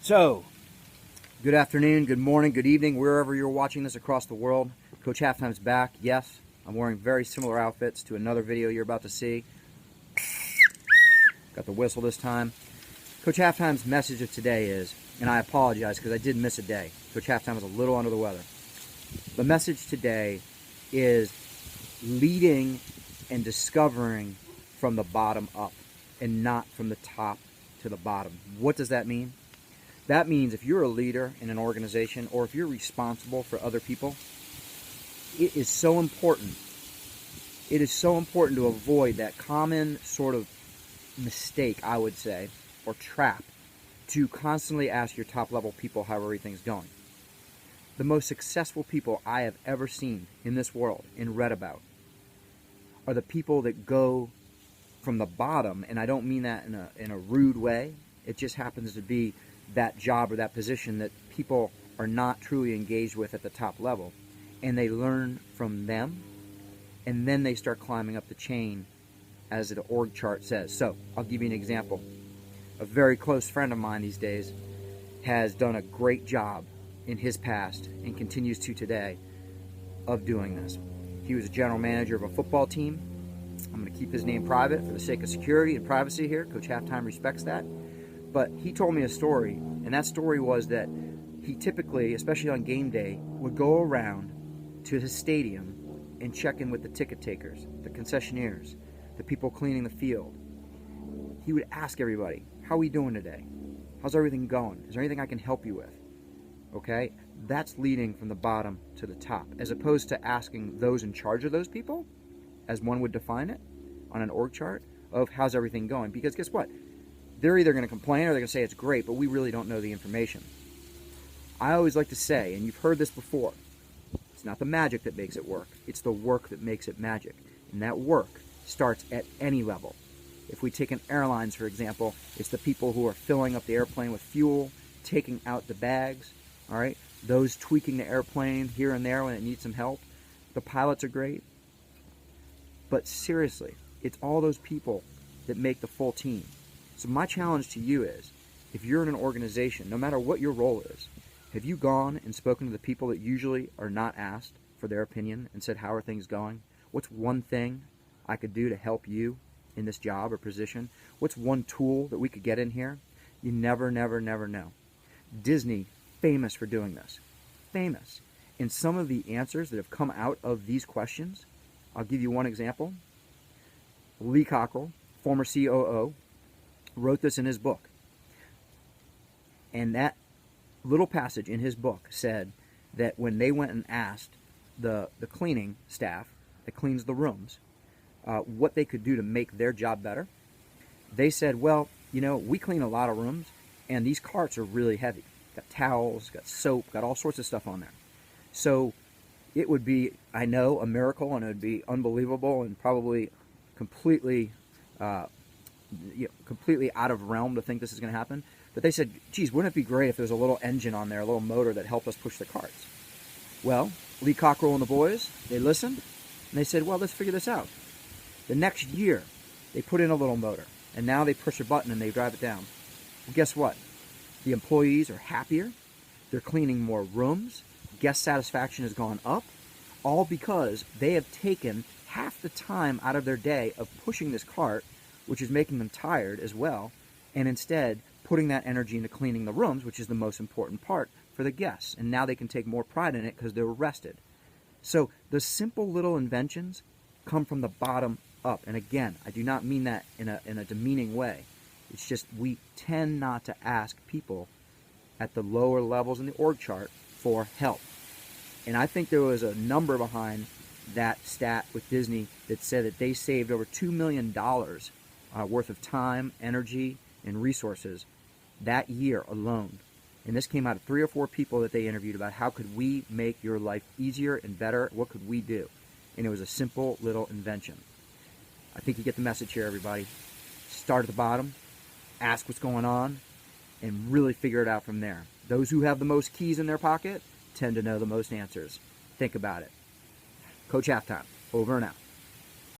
So, good afternoon, good morning, good evening, wherever you're watching this across the world. Coach Halftime's back. Yes, I'm wearing very similar outfits to another video you're about to see. Got the whistle this time. Coach Halftime's message of today is, and I apologize because I did miss a day. Coach Halftime was a little under the weather. The message today is leading and discovering from the bottom up and not from the top to the bottom. What does that mean? That means if you're a leader in an organization or if you're responsible for other people, it is so important. It is so important to avoid that common sort of mistake, I would say, or trap, to constantly ask your top level people how everything's going. The most successful people I have ever seen in this world and read about are the people that go from the bottom, and I don't mean that in a rude way. It just happens to be that job or that position that people are not truly engaged with at the top level, and they learn from them, and then they start climbing up the chain as the org chart says. So I'll give you an example. A very close friend of mine these days has done a great job in his past and continues to today of doing this. He was a general manager of a football team. I'm going to keep his name private for the sake of security and privacy here. Coach Halftime respects that. But he told me a story, and that story was that he typically, especially on game day, would go around to his stadium and check in with the ticket takers, the concessionaires, the people cleaning the field. He would ask everybody, how are we doing today? How's everything going? Is there anything I can help you with? Okay? That's leading from the bottom to the top, as opposed to asking those in charge of those people, as one would define it on an org chart, of how's everything going. Because guess what? They're either going to complain or they're going to say it's great, but we really don't know the information. I always like to say, and you've heard this before, it's not the magic that makes it work. It's the work that makes it magic. And that work starts at any level. If we take an airlines, for example, it's the people who are filling up the airplane with fuel, taking out the bags, all right? Those tweaking the airplane here and there when it needs some help. The pilots are great. But seriously, it's all those people that make the full team. So my challenge to you is, if you're in an organization, no matter what your role is, have you gone and spoken to the people that usually are not asked for their opinion and said, how are things going? What's one thing I could do to help you in this job or position? What's one tool that we could get in here? You never, never, never know. Disney, famous for doing this. Famous. And some of the answers that have come out of these questions, I'll give you one example. Lee Cockrell, former COO, wrote this in his book. And that little passage in his book said that when they went and asked the cleaning staff that cleans the rooms what they could do to make their job better, they said, well, you know, we clean a lot of rooms, and these carts are really heavy. Got towels, got soap, got all sorts of stuff on there. So it would be, I know, a miracle, and it would be unbelievable and probably completely completely out of realm to think this is going to happen. But they said, geez, wouldn't it be great if there was a little engine on there, a little motor that helped us push the carts? Well, Lee Cockrell and the boys, they listened, and they said, well, let's figure this out. The next year, they put in a little motor, and now they push a button and they drive it down. Well, guess what? The employees are happier. They're cleaning more rooms. Guest satisfaction has gone up, all because they have taken half the time out of their day of pushing this cart, which is making them tired as well, and instead putting that energy into cleaning the rooms, which is the most important part for the guests. And now they can take more pride in it because they're rested. So the simple little inventions come from the bottom up. And again, I do not mean that in a demeaning way. It's just we tend not to ask people at the lower levels in the org chart for help. And I think there was a number behind that stat with Disney that said that they saved over $2 million worth of time, energy, and resources that year alone. And this came out of 3 or 4 people that they interviewed about how could we make your life easier and better? What could we do? And it was a simple little invention. I think you get the message here, everybody. Start at the bottom, ask what's going on, and really figure it out from there. Those who have the most keys in their pocket tend to know the most answers. Think about it. Coach Halftime, over and out.